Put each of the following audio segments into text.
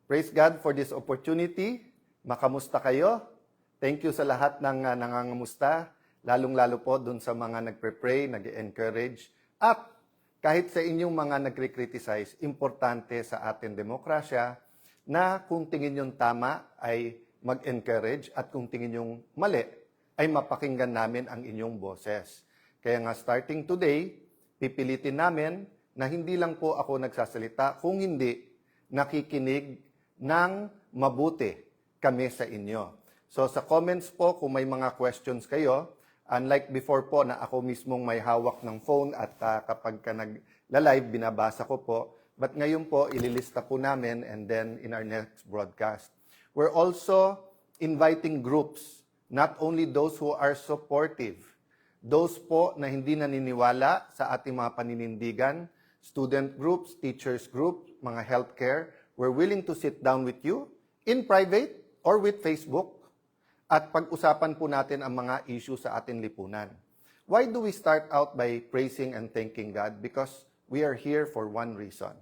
Praise God for this opportunity. Makamusta kayo? Thank you sa lahat ng nangangamusta, lalong-lalo po dun sa mga nagpe-pray, nag-encourage. At kahit sa inyong mga nagre-criticize, importante sa ating demokrasya na kung tingin yung tama ay mag-encourage at kung tingin yung mali ay mapakinggan namin ang inyong boses. Kaya nga starting today, pipilitin namin na hindi lang po ako nagsasalita, kung hindi nakikinig ng mabuti kami sa inyo. So sa comments po, kung may mga questions kayo, unlike before po na ako mismong may hawak ng phone at kapag ka nagla-live, binabasa ko po. But ngayon po, ililista po namin and then in our next broadcast. We're also inviting groups, not only those who are supportive, those po na hindi naniniwala sa ating mga paninindigan, student groups, teachers group, mga healthcare, we're willing to sit down with you in private or with Facebook at pag-usapan po natin ang mga issue sa ating lipunan. Why do we start out by praising and thanking God? Because we are here for one reason.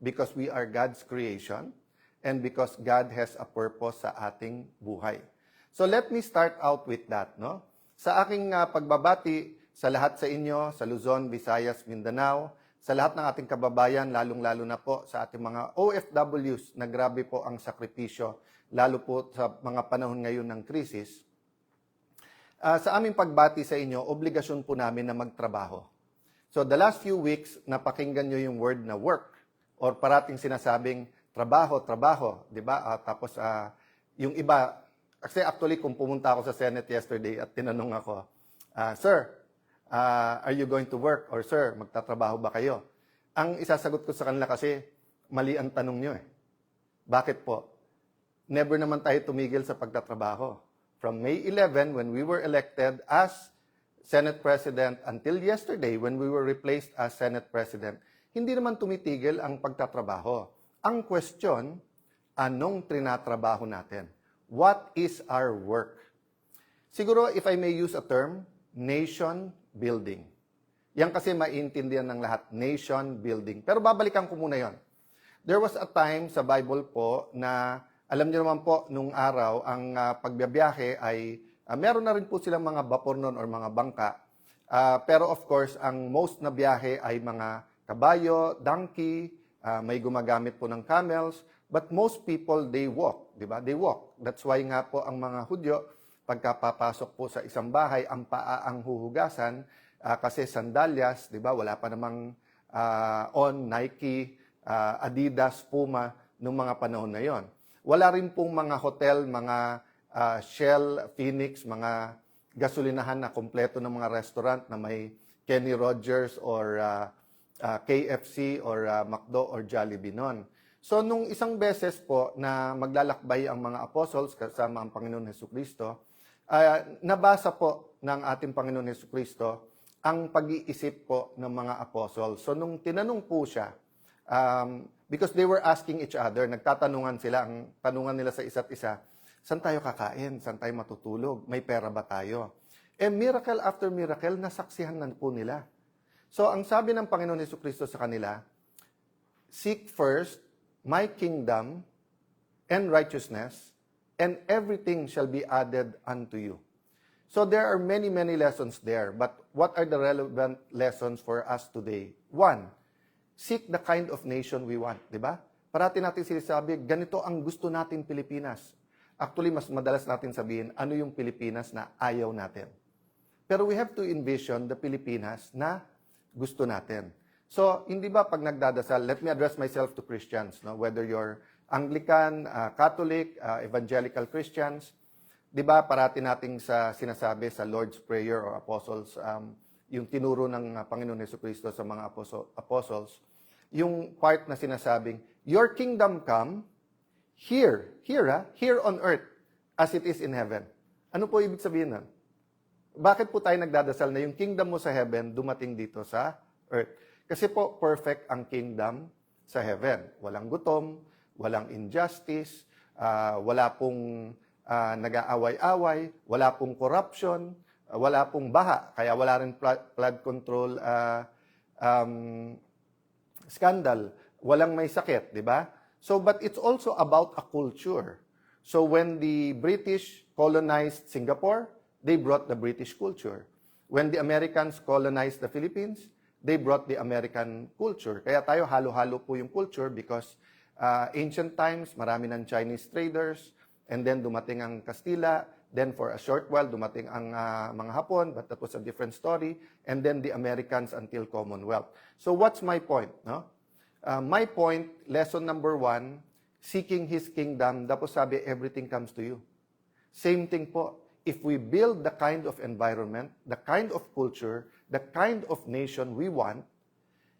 Because we are God's creation and because God has a purpose sa ating buhay. So let me start out with that, no? Sa aking pagbabati sa lahat sa inyo, sa Luzon, Visayas, Mindanao, sa lahat ng ating kababayan, lalong-lalo na po sa ating mga OFWs na grabe po ang sakripisyo, lalo po sa mga panahon ngayon ng krisis. Sa aming pagbati sa inyo, obligasyon po namin na magtrabaho. So the last few weeks, napakinggan nyo yung word na work or parating sinasabing trabaho, trabaho, di ba? Tapos yung iba, kasi actually kung pumunta ako sa Senate yesterday at tinanong ako, Sir, are you going to work? Or Sir, magtatrabaho ba kayo? Ang isasagot ko sa kanila kasi, mali ang tanong nyo eh. Bakit po? Never naman tayo tumigil sa pagtatrabaho. From May 11, when we were elected as Senate President, until yesterday, when we were replaced as Senate President, hindi naman tumitigil ang pagtatrabaho. Ang question, anong trinatrabaho natin? What is our work? Siguro, if I may use a term, nation building. Yan kasi maintindihan ng lahat, nation building. Pero babalikan ko muna yon. There was a time sa Bible po na, alam niyo naman po, nung araw, ang pagbiyahe ay, meron na rin po silang mga vapor noon or mga bangka. Pero of course, ang most na biyahe ay mga kabayo, donkey, may gumagamit po ng camels, but most people, they walk, di ba? They walk. That's why nga po ang mga Hudyo, pagkapapasok po sa isang bahay, ang paa ang huhugasan, kasi sandalyas, di ba? Wala pa namang Nike, Adidas, Puma, nung mga panahon na yon. Wala rin pong mga hotel, mga Shell, Phoenix, mga gasolinahan na kompleto ng mga restaurant na may Kenny Rogers or KFC or McDo or Jollibee nun. So, nung isang beses po na maglalakbay ang mga apostles kasama ang Panginoon Hesukristo, nabasa po ng ating Panginoon Hesukristo ang pag-iisip po ng mga apostles. So, nung tinanong po siya, because they were asking each other, nagtatanungan sila, ang tanungan nila sa isa't isa, saan tayo kakain? Saan tayo matutulog? May pera ba tayo? Miracle after miracle, nasaksihan na po nila. So, ang sabi ng Panginoon Hesukristo sa kanila, seek first my kingdom and righteousness, and everything shall be added unto you. So, there are many, many lessons there. But what are the relevant lessons for us today? One, seek the kind of nation we want, di ba? Parati natin sinasabi, ganito ang gusto natin Pilipinas. Actually, mas madalas natin sabihin, ano yung Pilipinas na ayaw natin. Pero we have to envision the Pilipinas na gusto natin. So, hindi ba pag nagdadasal, let me address myself to Christians, no? Whether you're Anglican, Catholic, Evangelical Christians, di ba parati nating sinasabi sa Lord's Prayer or Apostles, yung tinuro ng Panginoon Hesukristo sa mga apostles, yung part na sinasabing, your kingdom come here on earth as it is in heaven. Ano po ibig sabihin nun? Bakit po tayo nagdadasal na yung kingdom mo sa heaven dumating dito sa earth? Kasi po perfect ang kingdom sa heaven. Walang gutom, walang injustice, wala pong nag-aaway-away, wala pong corruption, wala pong baha, kaya wala rin flood control scandal, walang may sakit, di ba? So, but it's also about a culture. So when the British colonized Singapore, they brought the British culture. When the Americans colonized the Philippines, they brought the American culture. Kaya tayo halo-halo po yung culture because ancient times, marami ng Chinese traders, and then dumating ang Kastila, then for a short while, dumating ang mga Hapon, but that was a different story, and then the Americans until Commonwealth. So what's my point? No? My point, lesson number 1, seeking His kingdom, tapos sabi, everything comes to you. Same thing po. If we build the kind of environment, the kind of culture, the kind of nation we want,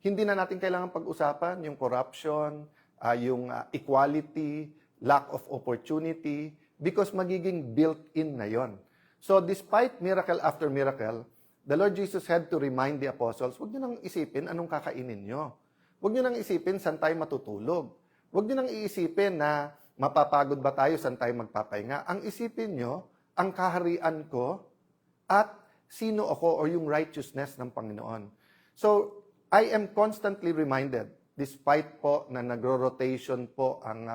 hindi na natin kailangan pag-usapan yung corruption, yung equality, lack of opportunity, because magiging built-in na yon. So despite miracle after miracle, the Lord Jesus had to remind the apostles, huwag nyo nang isipin anong kakainin nyo. Huwag nyo nang isipin saan tayo matutulog. Huwag nyo nang iisipin na mapapagod ba tayo, saan tayo magpapahinga. Ang isipin nyo, ang kaharian ko at sino ako or yung righteousness ng Panginoon. So, I am constantly reminded, despite po na nagro-rotation po ang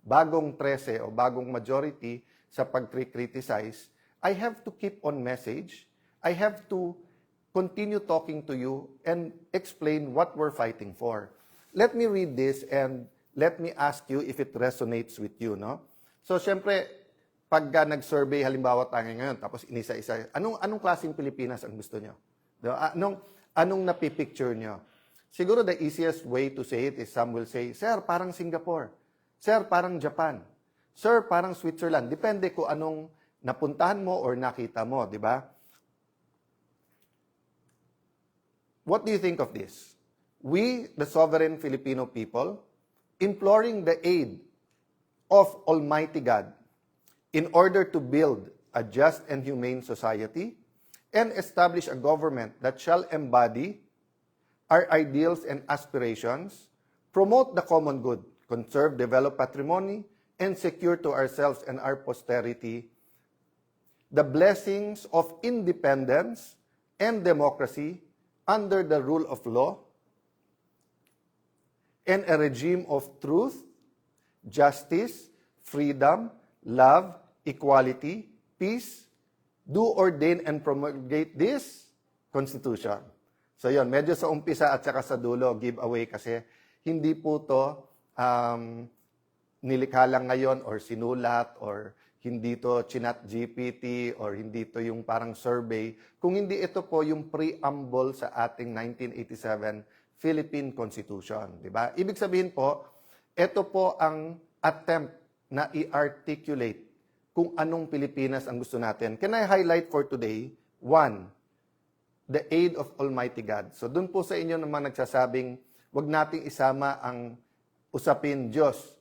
bagong 13 o bagong majority sa pag-criticize, I have to keep on message. I have to continue talking to you and explain what we're fighting for. Let me read this and let me ask you if it resonates with you, no? So, syempre, pagka nag-survey, halimbawa tayo ngayon, tapos inisa-isa, anong klaseng Pilipinas ang gusto nyo? Diba? Anong napipicture nyo? Siguro the easiest way to say it is some will say, Sir, parang Singapore. Sir, parang Japan. Sir, parang Switzerland. Depende kung anong napuntahan mo or nakita mo, di ba? What do you think of this? We, the sovereign Filipino people, imploring the aid of Almighty God in order to build a just and humane society and establish a government that shall embody our ideals and aspirations, promote the common good, conserve, develop patrimony, and secure to ourselves and our posterity the blessings of independence and democracy under the rule of law and a regime of truth, justice, freedom, love, equality, peace, do ordain and promulgate this Constitution. So yon, medyo sa umpisa at saka sa dulo, giveaway kasi hindi po to nilikha lang ngayon or sinulat or hindi to chinat GPT or hindi to yung parang survey, kung hindi ito po yung preamble sa ating 1987 Philippine Constitution, di ba? Ibig sabihin po, ito po ang attempt na i-articulate kung anong Pilipinas ang gusto natin. Can I highlight for today? 1, the aid of Almighty God. So dun po sa inyo naman nagsasabing, wag nating isama ang usapin Diyos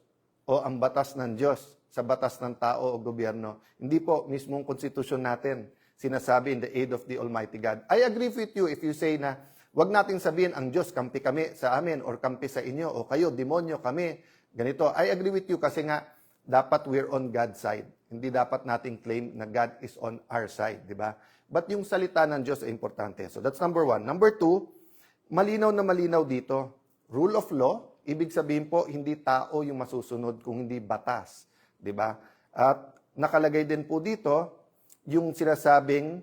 o ang batas ng Diyos sa batas ng tao o gobyerno. Hindi po mismong konstitusyon natin sinasabi in the aid of the Almighty God. I agree with you if you say na wag nating sabihin ang Diyos kampi kami sa amin or kampi sa inyo o kayo demonyo kami. Ganito. I agree with you kasi nga dapat we're on God's side. Hindi dapat nating claim na God is on our side, di ba? But yung salita ng Diyos ay importante. So that's number 1. Number 2, malinaw na malinaw dito. Rule of law, ibig sabihin po, hindi tao yung masusunod kung hindi batas, di ba? At nakalagay din po dito yung sinasabing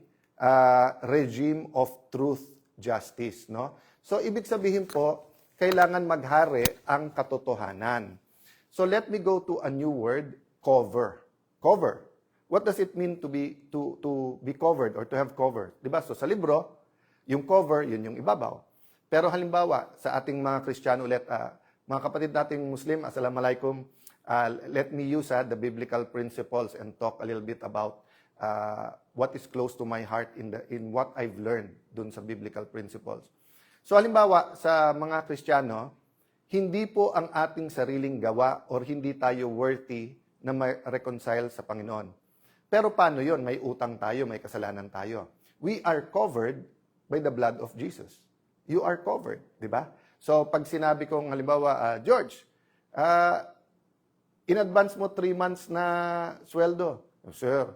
regime of truth, justice, no? So ibig sabihin po, kailangan maghari ang katotohanan. So let me go to a new word, cover. Cover. What does it mean to be covered or to have cover? Diba? So sa libro, yung cover, yun yung ibabaw. Pero halimbawa, sa ating mga Kristiyano ulit, mga kapatid nating Muslim, Assalamualaikum, let me use the biblical principles and talk a little bit about what is close to my heart in what I've learned dun sa biblical principles. So halimbawa, sa mga Kristiyano, hindi po ang ating sariling gawa or hindi tayo worthy na ma-reconcile sa Panginoon. Pero paano yon? May utang tayo, may kasalanan tayo. We are covered by the blood of Jesus. You are covered, di ba? So, pag sinabi kong, halimbawa, George, in advance mo 3 months na sweldo. Sir,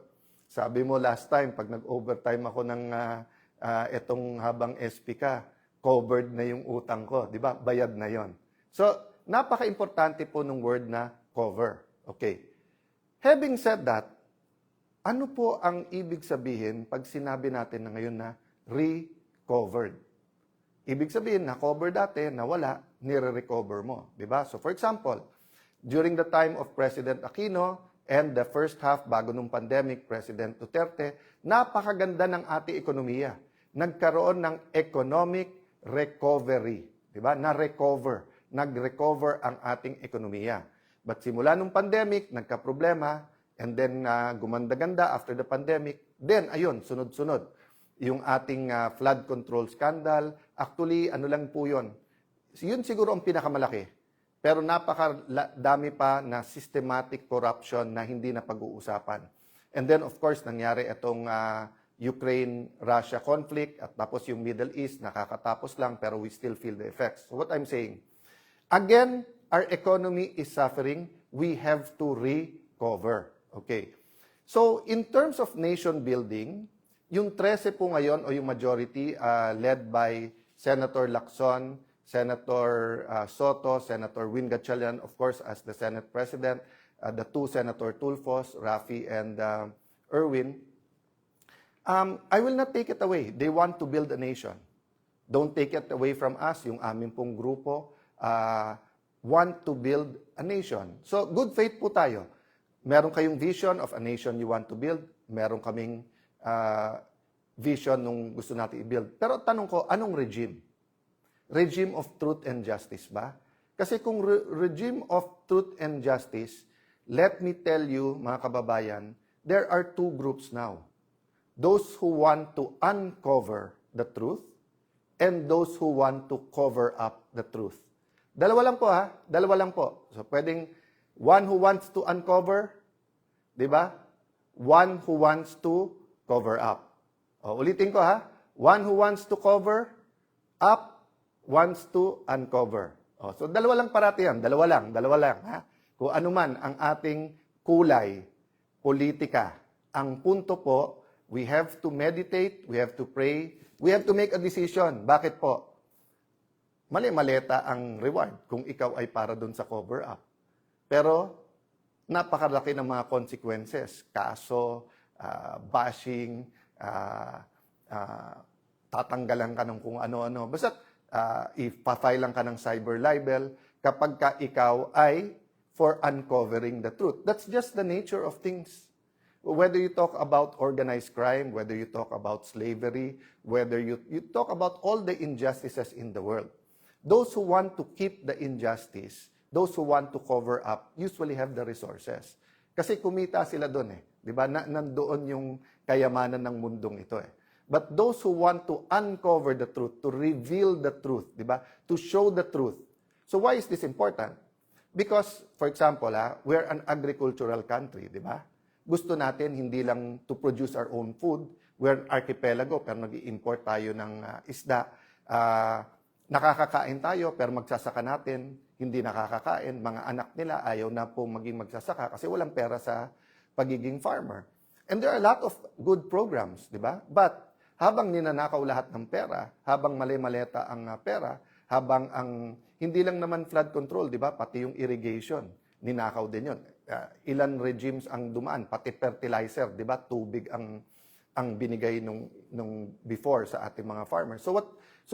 sabi mo last time, pag nag-overtime ako ng etong habang SP ka, covered na yung utang ko, di ba? Bayad na yon. So, napaka-importante po ng word na cover. Okay. Having said that, ano po ang ibig sabihin pag sinabi natin na ngayon na recovered? Ibig sabihin, na-cover dati, nawala, nire-recover mo. Diba? So for example, during the time of President Aquino and the first half bago nung pandemic, President Duterte, napakaganda ng ating ekonomiya. Nagkaroon ng economic recovery. Diba? Na-recover. Nag-recover ang ating ekonomiya. But simula nung pandemic, nagka-problema, and then gumanda-ganda after the pandemic, then ayun, sunod-sunod. Yung ating flood control scandal, actually, ano lang po yun? Yun siguro ang pinakamalaki. Pero napakadami pa na systematic corruption na hindi na pag-uusapan. And then, of course, nangyari itong Ukraine-Russia conflict at tapos yung Middle East, nakakatapos lang pero we still feel the effects. So what I'm saying, again, our economy is suffering. We have to recover. Okay. So, in terms of nation building, yung 13 po ngayon o yung majority led by Senator Lacson, Senator Soto, Senator Win Gatchalian, of course, as the Senate President, the two Senator Tulfos, Rafi, and Erwin, I will not take it away. They want to build a nation. Don't take it away from us, yung aming pong grupo, want to build a nation. So, good faith po tayo. Meron kayong vision of a nation you want to build. Meron kaming vision nung gusto natin i-build. Pero tanong ko, anong regime? Regime of truth and justice ba? Kasi kung regime of truth and justice, let me tell you, mga kababayan, there are two groups now. Those who want to uncover the truth and those who want to cover up the truth. Dalawa lang po ha, dalawa lang po. So pwedeng one who wants to uncover, di ba? One who wants to cover up. O, ulitin ko ha, one who wants to cover up, wants to uncover. O, so dalawa lang parati yan, dalawa lang ha. Kung ano man ang ating kulay, politika, ang punto po, we have to meditate, we have to pray, we have to make a decision. Bakit po? Mali-maleta ang reward kung ikaw ay para dun sa cover up. Pero, napakalaki ng mga consequences. Kaso, bashing, tatanggalan ka ng kung ano-ano. Basta, ipafile lang ka ng cyber libel kapag ka ikaw ay for uncovering the truth. That's just the nature of things. Whether you talk about organized crime, whether you talk about slavery, whether you talk about all the injustices in the world. Those who want to keep the injustice, those who want to cover up, usually have the resources. Kasi kumita sila doon eh. Di ba? Nandoon yung kayamanan ng mundong ito eh. But those who want to uncover the truth, to reveal the truth, di ba? To show the truth. So why is this important? Because, for example, we're an agricultural country, di ba? Gusto natin hindi lang to produce our own food. We're an archipelago, pero nag-i-import tayo ng isda. Nakakakain tayo, pero magsasaka natin, hindi nakakakain. Mga anak nila ayaw na pong maging magsasaka kasi walang pera sa pagiging farmer. And there are a lot of good programs, di ba? But habang ninanakaw lahat ng pera, habang mali-maleta ang pera, habang ang hindi lang naman flood control, di ba? Pati yung irrigation, ninakaw din yun. Ilan regimes ang dumaan, pati fertilizer, di ba? Tubig ang binigay nung before sa ating mga farmers. So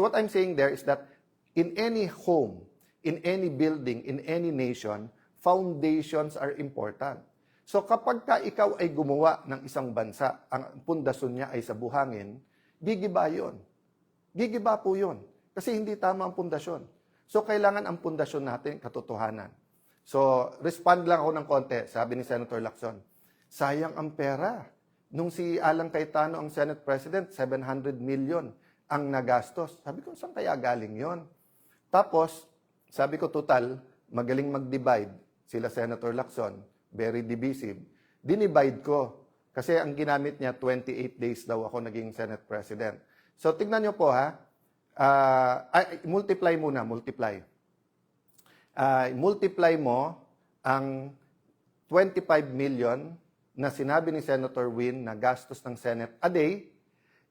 what I'm saying there is that in any home, in any building, in any nation, foundations are important. So kapag ka ikaw ay gumawa ng isang bansa, ang pundasyon niya ay sa buhangin, gigiba yun. Gigiba po yun. Kasi hindi tama ang pundasyon. So kailangan ang pundasyon natin katotohanan. So respond lang ako ng konti, sabi ni Senator Lacson, sayang ang pera. Nung si Alan Cayetano ang Senate President, 700 million ang nagastos. Sabi ko, saan kaya galing yon? Tapos, sabi ko, total, magaling mag-divide. Sila Senator Lacson, very divisive. Dinivide ko. Kasi ang ginamit niya, 28 days daw ako naging Senate President. So, tignan niyo po ha. Multiply muna, multiply. Multiply mo ang 25 million na sinabi ni Senator Win na gastos ng Senate a day,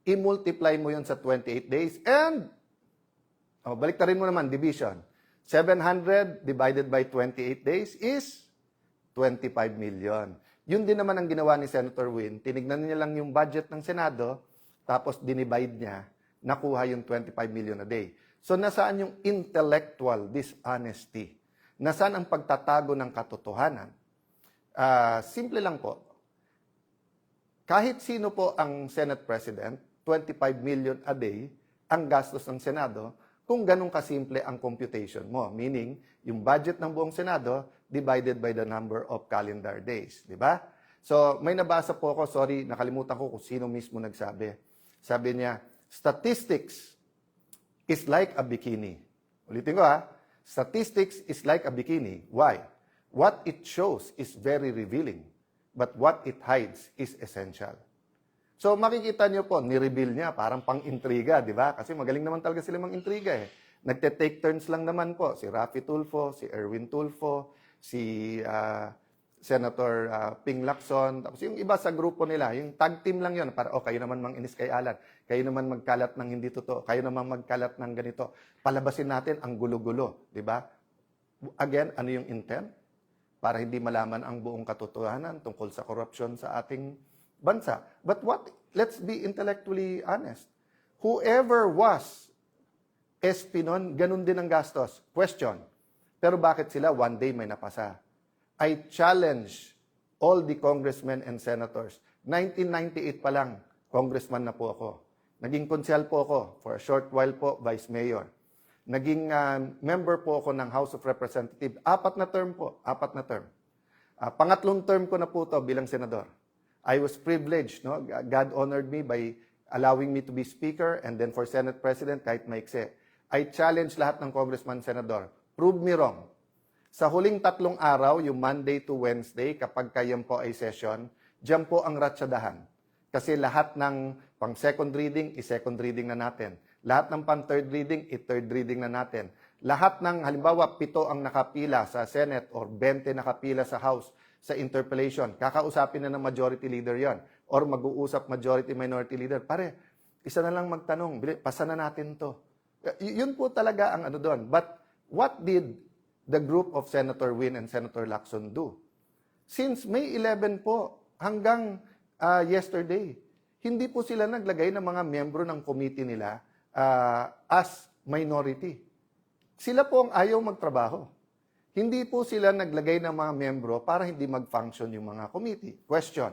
i-multiply mo yon sa 28 days, and, baliktarin mo naman, division. 700 divided by 28 days is 25 million. Yun din naman ang ginawa ni Senator Win. Tinignan niya lang yung budget ng Senado, tapos dinivide niya, nakuha yung 25 million a day. So nasaan yung intellectual dishonesty? Nasaan ang pagtatago ng katotohanan? Simple lang po. Kahit sino po ang Senate President, 25 million a day ang gastos ng Senado kung ganun kasimple ang computation mo. Meaning, yung budget ng buong Senado divided by the number of calendar days. Di ba? So, may nabasa po ako, sorry, nakalimutan ko kung sino mismo nagsabi. Sabi niya, statistics is like a bikini. Ulitin ko statistics is like a bikini. Why? What it shows is very revealing, but what it hides is essential. So makikita niyo po, ni-reveal niya, parang pang-intriga, di ba? Kasi magaling naman talaga sila mang-intriga eh. Nagte-take turns lang naman po. Si Raffy Tulfo, si Erwin Tulfo, si Senator Ping Lacson, tapos yung iba sa grupo nila, yung tag team lang yun, para, kayo naman mang-inis kay Alan, kayo naman magkalat ng hindi totoo, kayo naman magkalat ng ganito. Palabasin natin ang gulo-gulo, di ba? Again, ano yung intent? Para hindi malaman ang buong katotohanan tungkol sa corruption sa ating bansa. But let's be intellectually honest. Whoever was SP nun, ganun din ang gastos. Question. Pero bakit sila one day may napasa? I challenge all the congressmen and senators. 1998 pa lang, congressman na po ako. Naging konsyal po ako for a short while po, vice mayor. Naging member po ako ng House of Representatives. 4 na term po, 4 na term. Pangatlong term ko na po to bilang senador. I was privileged, no? God honored me by allowing me to be speaker and then for Senate President kahit maikse. I challenge lahat ng congressman, senador. Prove me wrong. Sa huling 3 araw, yung Monday to Wednesday, kapag kayo po ay session, diyan po ang ratsadahan. Kasi lahat ng pang second reading, i-second reading na natin. Lahat ng pang third reading, i-third reading na natin. Lahat ng, halimbawa, 7 ang nakapila sa Senate or 20 nakapila sa House sa interpellation, kakausapin na ng majority leader yon or mag-uusap majority minority leader. Pare, isa na lang magtanong, pasa na natin to. Yun po talaga ang ano doon. But what did the group of Senator Win and Senator Lacson do? Since May 11 po hanggang yesterday, hindi po sila naglagay ng mga miyembro ng committee nila as minority. Sila po ang ayaw magtrabaho. Hindi po sila naglagay ng mga miyembro para hindi mag-function yung mga committee. Question.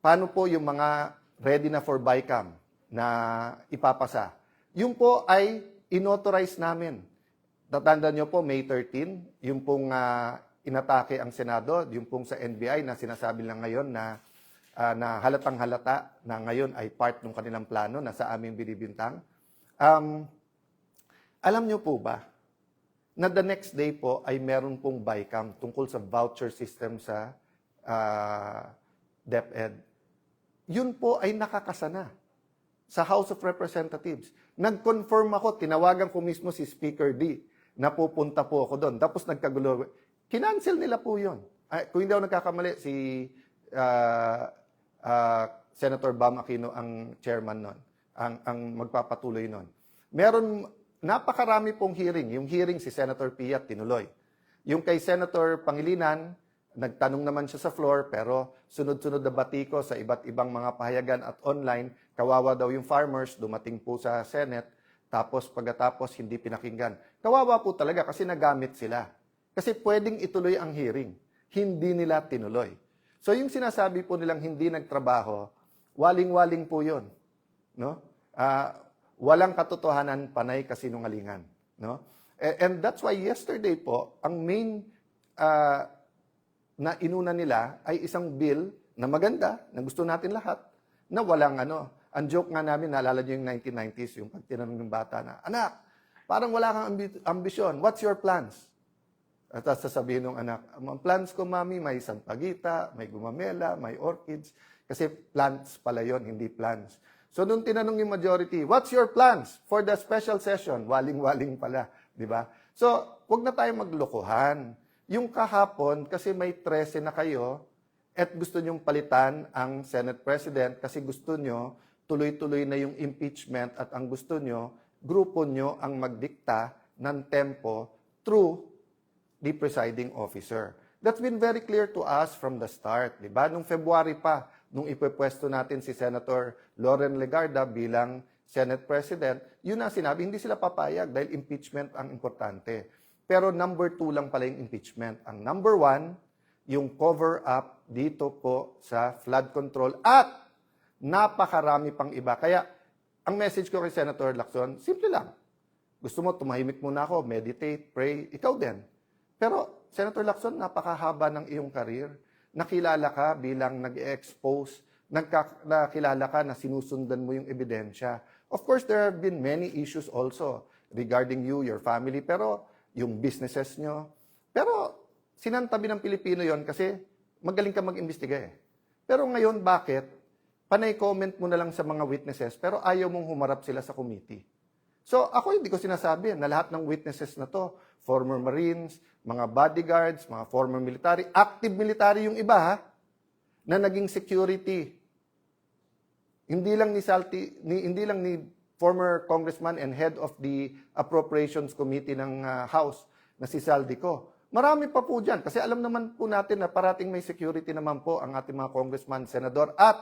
Paano po yung mga ready na for BICAM na ipapasa? Yung po ay inauthorize namin. Tatandaan nyo po, May 13, yung pong inatake ang Senado, yung pong sa NBI na sinasabi lang ngayon na halatang halata na ngayon ay part ng kanilang plano na sa aming binibintang. Alam nyo po ba na the next day po ay meron pong BICAM tungkol sa voucher system sa DepEd. Yun po ay nakakasana sa House of Representatives. Nag-confirm ako, tinawagan ko mismo si Speaker D, napupunta po ako doon. Tapos nagkagulo. Kinancel nila po yun. Kung hindi ako nagkakamali, si Senator Bam Aquino ang chairman nun, ang magpapatuloy nun. Meron napakarami pong hearing. Yung hearing si Senator Pia tinuloy. Yung kay Senator Pangilinan, nagtanong naman siya sa floor, pero sunod-sunod na batiko sa iba't ibang mga pahayagan at online, kawawa daw yung farmers, dumating po sa Senate, tapos pagkatapos hindi pinakinggan. Kawawa po talaga kasi nagamit sila. Kasi pwedeng ituloy ang hearing. Hindi nila tinuloy. So yung sinasabi po nilang hindi nagtrabaho, waling-waling po yun. No? Walang katotohanan, panay kasinungalingan. No? And that's why yesterday po, ang main na inuna nila ay isang bill na maganda, na gusto natin lahat, na walang ano. Ang joke nga namin, naalala nyo yung 1990s, yung pag tinanong ng bata na, anak, parang wala kang ambisyon. What's your plans? At sasabihin ng anak, ang plans ko, mami, may sampagita, may gumamela, may orchids. Kasi plants pala yon, hindi plans. So, nung tinanong yung majority, what's your plans for the special session? Waling-waling pala, di ba? So, wag na tayo maglokohan. Yung kahapon, kasi may 13 na kayo, at gusto nyong palitan ang Senate President kasi gusto nyo, tuloy-tuloy na yung impeachment at ang gusto nyo, grupo nyo ang magdikta ng tempo through the presiding officer. That's been very clear to us from the start, di ba? Nung February pa, nung ipepwesto natin si Senator Loren Legarda bilang Senate President, yun ang sinabi, hindi sila papayag dahil impeachment ang importante. Pero number 2 lang pala yung impeachment. Ang number 1, yung cover-up dito po sa flood control at napakarami pang iba. Kaya, ang message ko kay Senator Lacson, simple lang. Gusto mo, tumahimik muna ako, meditate, pray, ikaw din. Pero, Senator Lacson, napakahaba ng iyong career. Nakilala ka bilang nag-expose, nakilala ka na sinusundan mo yung ebidensya. Of course, there have been many issues also regarding you, your family, pero yung businesses nyo. Pero, sinantabi ng Pilipino yon kasi magaling ka mag-imbestiga eh. Pero ngayon, bakit? Panay comment mo na lang sa mga witnesses, pero ayaw mong humarap sila sa committee. So, ako hindi ko sinasabi na lahat ng witnesses na to, former Marines, mga bodyguards, mga former military, active military yung iba ha, na naging security. Hindi lang ni former congressman and head of the Appropriations Committee ng House na si Saldico. Marami pa po dyan kasi alam naman po natin na parating may security naman po ang ating mga congressman, senador at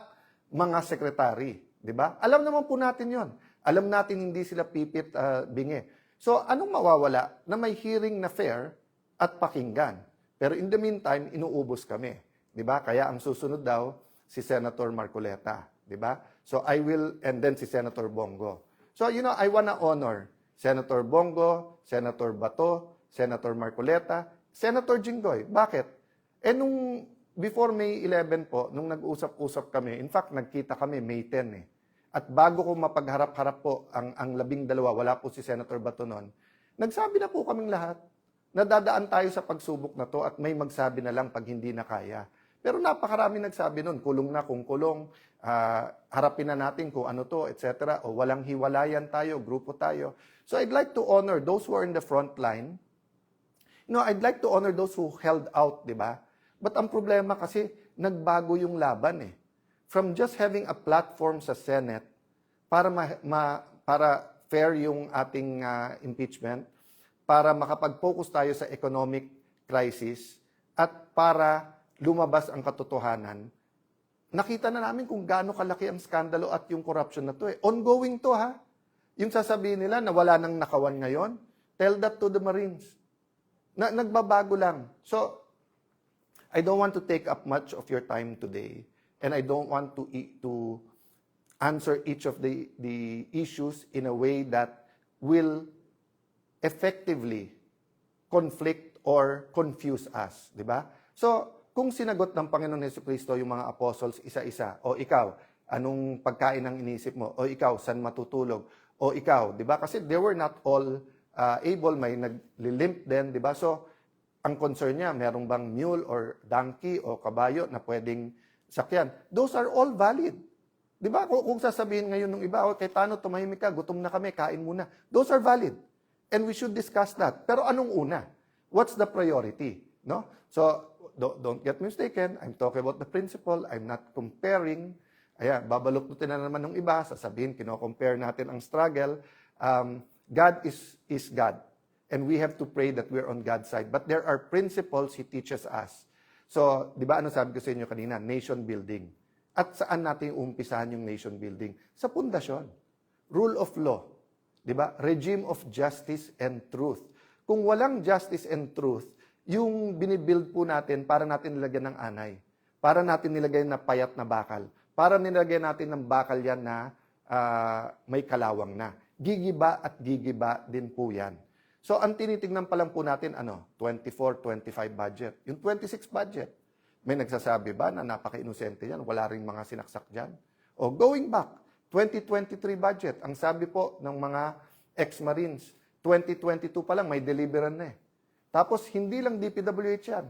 mga sekretary. Di ba? Alam naman po natin yon. Alam natin hindi sila pipit bingi. So, anong mawawala na may hearing na fair at pakinggan? Pero in the meantime, inuubos kami. Di ba? Kaya ang susunod daw, si Senator Marcoleta. Di ba? So, and then si Senator Bongo. So, I wanna honor Senator Bongo, Senator Bato, Senator Marcoleta, Senator Jinggoy. Bakit? Before May 11 po, nung nag-usap-usap kami, in fact, nagkita kami May 10 eh. At bago ko mapagharap-harap po ang 12, wala po si Senator Bato noon, nagsabi na po kaming lahat na dadaan tayo sa pagsubok na to at may magsabi na lang pag hindi na kaya. Pero napakarami nagsabi noon, kulong na kung kulong, harapin na natin kung ano to, etc. O walang hiwalayan tayo, grupo tayo. So I'd like to honor those who are in the front line. I'd like to honor those who held out, di ba? But ang problema kasi, nagbago yung laban eh. From just having a platform sa Senate para para fair yung ating impeachment, para makapag-focus tayo sa economic crisis, at para lumabas ang katotohanan, nakita na namin kung gaano kalaki ang skandalo at yung corruption na to eh. Ongoing to ha. Yung sasabihin nila na wala nang nakawan ngayon, tell that to the Marines. Nagbabago lang. So, I don't want to take up much of your time today. And I don't want to answer each of the issues in a way that will effectively conflict or confuse us, di ba? So, kung sinagot ng Panginoon Jesucristo yung mga apostles isa-isa, o ikaw, anong pagkain ang iniisip mo? O ikaw, saan matutulog? O ikaw, di ba? Kasi they were not all able, may nagli-limp din, di ba? So, ang concern niya, merong bang mule or donkey o kabayo na pwedeng sakyan. Those are all valid. Di ba? Kung sasabihin ngayon ng iba, kay Tano, tumahimik ka, gutom na kami, kain muna. Those are valid. And we should discuss that. Pero anong una? What's the priority? No? So, don't get mistaken. I'm talking about the principle. I'm not comparing. Ayan, babaluktutin na naman ng iba. Sasabihin, kino-compare natin ang struggle. God is God. And we have to pray that we're on God's side. But there are principles He teaches us. So, di ba ano sabi ko sa inyo kanina? Nation building. At saan natin umpisahan yung nation building? Sa pundasyon. Rule of law. Di ba? Regime of justice and truth. Kung walang justice and truth, yung binibuild po natin para natin nilagyan ng anay. Para natin nilagyan na payat na bakal. Para nilagyan natin ng bakal yan na may kalawang na. Gigiba at gigiba din po yan. So, ang tinitingnan pa lang po natin, 24-25 budget. Yung 26 budget, may nagsasabi ba na napaka-inosente yan? Wala ring mga sinaksak dyan? O going back, 2023 budget, ang sabi po ng mga ex-Marines, 2022 pa lang, may deliveran na eh. Tapos, hindi lang DPWH yan.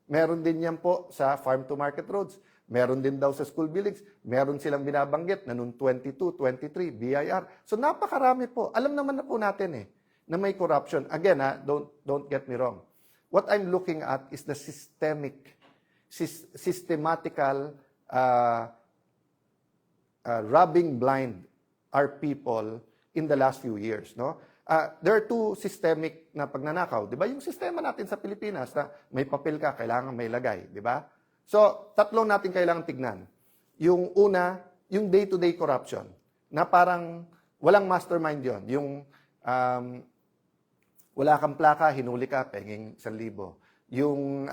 Meron din yan po sa farm-to-market roads. Meron din daw sa school buildings. Meron silang binabanggit na noong 22, 23, BIR. So, napakarami po. Alam naman na po natin eh, na may corruption. Again, don't get me wrong. What I'm looking at is the systematical rubbing blind our people in the last few years. No? there are two systemic na pagnanakaw. Di ba? Yung sistema natin sa Pilipinas na may papel ka, kailangan may lagay. Di ba? So, tatlong natin kailangan tignan. Yung una, yung day-to-day corruption, na parang walang mastermind yon. Yung wala kang plaka, hinuli ka, penging 1,000. Yung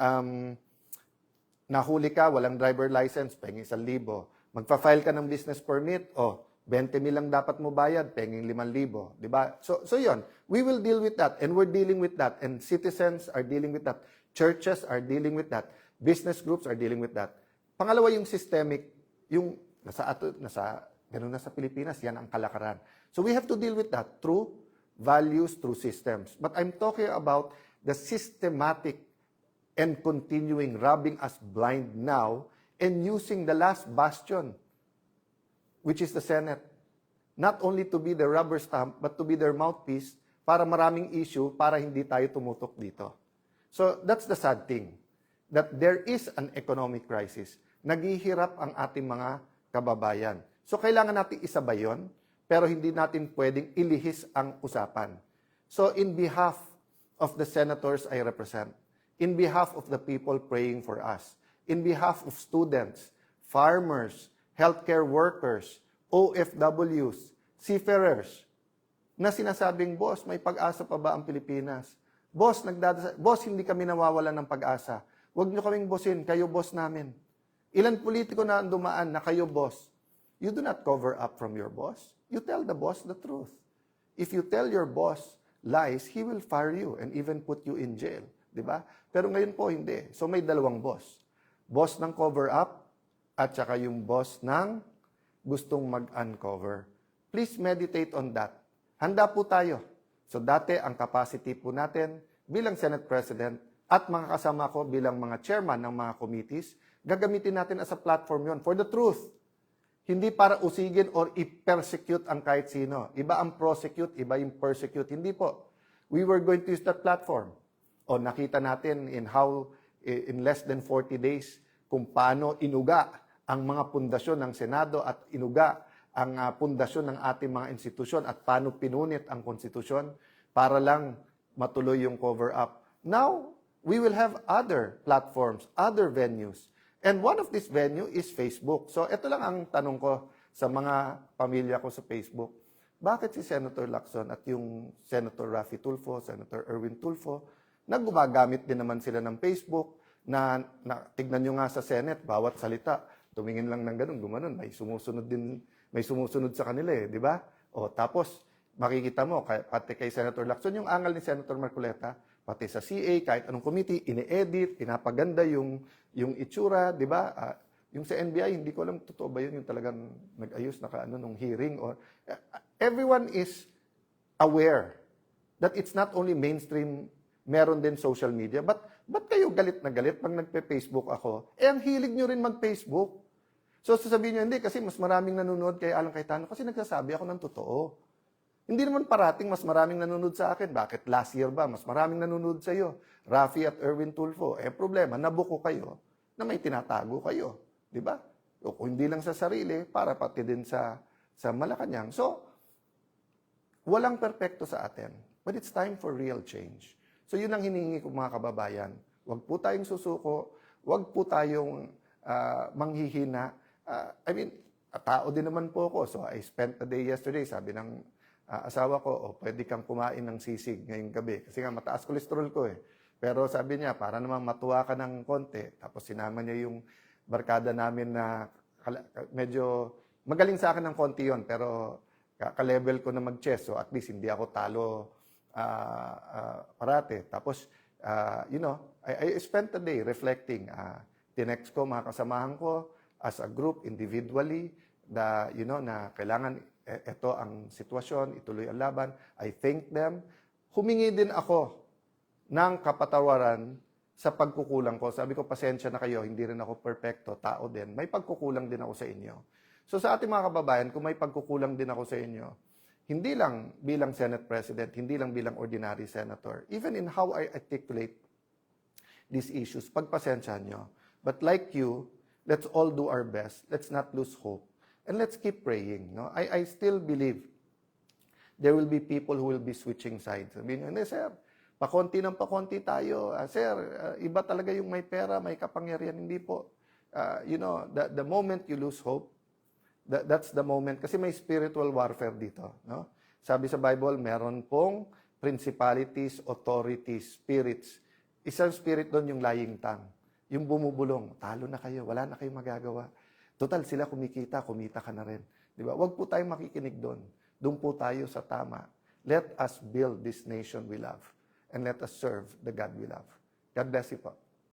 nahuli ka, walang driver license, penging 1,000. Magpa-file ka ng business permit, 20,000 lang dapat mo bayad, penging 5,000. Di ba? So yun, we will deal with that, and we're dealing with that, and citizens are dealing with that, churches are dealing with that, business groups are dealing with that. Pangalawa, yung systemic, yung ganun na sa Pilipinas, yan ang kalakaran. So we have to deal with that through values, through systems. But I'm talking about the systematic and continuing robbing us blind now and using the last bastion, which is the Senate, not only to be the rubber stamp, but to be their mouthpiece para maraming issue para hindi tayo tumutok dito. So that's the sad thing, that there is an economic crisis. Naghihirap ang ating mga kababayan. So kailangan natin isabay yun, pero hindi natin pwedeng ilihis ang usapan. So in behalf of the senators I represent, in behalf of the people praying for us, in behalf of students, farmers, healthcare workers, OFWs, seafarers, na sinasabing, boss, may pag-asa pa ba ang Pilipinas? Boss, boss, hindi kami nawawalan ng pag-asa. Huwag niyo kaming bossin, kayo boss namin. Ilan politiko na dumaan na kayo boss? You do not cover up from your boss. You tell the boss the truth. If you tell your boss lies, he will fire you and even put you in jail. Diba? Pero ngayon po, hindi. So may dalawang boss. Boss ng cover up at saka yung boss ng gustong mag-uncover. Please meditate on that. Handa po tayo. So dati, ang capacity po natin bilang Senate President at mga kasama ko bilang mga chairman ng mga committees, gagamitin natin as a platform yon for the truth. Hindi para usigin or i-persecute ang kahit sino. Iba ang prosecute, iba yung persecute. Hindi po. We were going to use that platform. O nakita natin in less than 40 days kung paano inuga ang mga pundasyon ng Senado at inuga ang pundasyon ng ating mga institusyon at paano pinunit ang konstitusyon para lang matuloy yung cover-up. Now, we will have other platforms, other venues. And one of this venue is Facebook. So ito lang ang tanong ko sa mga pamilya ko sa Facebook. Bakit si Senator Lacson at yung Senator Raffy Tulfo, Senator Erwin Tulfo, na gumagamit din naman sila ng Facebook, na tignan nyo nga sa Senate, bawat salita, tumingin lang ng ganun, gumanon, may sumusunod sa kanila di ba? O tapos, makikita mo, pati kay Senator Lacson, yung angal ni Senator Marcoleta, pati sa CA, kahit anong committee, ini-edit, pinapaganda yung itsura, di ba? Yung sa NBI, hindi ko alam, totoo ba yun, yung talagang nag-ayos nung hearing. Or, everyone is aware that it's not only mainstream, meron din social media. Ba't kayo galit na galit pag nagpe-Facebook ako? Ang hilig nyo rin mag-Facebook. So sasabihin nyo, hindi, kasi mas maraming nanonood kay Alan Cayetano kasi nagsasabi ako ng totoo. Hindi naman parating mas maraming nanonood sa akin. Bakit last year ba? Mas maraming nanonood sa iyo. Raffy at Erwin Tulfo. Problema, nabuko kayo na may tinatago kayo. Di ba? O kung hindi lang sa sarili, para pati din sa Malacanang. So, walang perpekto sa atin. But it's time for real change. So yun ang hinihingi ko mga kababayan. Huwag po tayong susuko, huwag po tayong manghihina. Tao din naman po ako. So I spent the day yesterday, sabi ng asawa ko, pwede kang kumain ng sisig ngayong gabi. Kasi nga mataas kolesterol ko Pero sabi niya, para naman matuwa ka ng konti. Tapos sinama niya yung barkada namin na medyo magaling sa akin ng konti yon, pero ka-level ko na mag-chess. So at least hindi ako talo parate. Tapos, I spent the day reflecting. Tinext ko mga kasamahan ko as a group, individually, na kailangan ito ang sitwasyon, ituloy ang laban. I thank them. Humingi din ako ng kapatawaran sa pagkukulang ko. Sabi ko, pasensya na kayo, hindi rin ako perfecto, tao din. May pagkukulang din ako sa inyo. So sa ating mga kababayan, kung may pagkukulang din ako sa inyo, hindi lang bilang Senate President, hindi lang bilang ordinary senator, even in how I articulate these issues, pagpasensyahan nyo. But like you, let's all do our best. Let's not lose hope. And let's keep praying. No? I still believe there will be people who will be switching sides. Sabihin nyo, hindi sir, pakonti ng pakonti tayo. Sir, iba talaga yung may pera, may kapangyarihan. Hindi po. The moment you lose hope, that's the moment. Kasi may spiritual warfare dito. No? Sabi sa Bible, meron pong principalities, authorities, spirits. Isang spirit doon yung lying tongue. Yung bumubulong, talo na kayo, wala na kayong magagawa. Total, sila kumita ka na rin. Di ba? Huwag po tayong makikinig doon. Doon po tayo sa tama. Let us build this nation we love. And let us serve the God we love. God bless you po.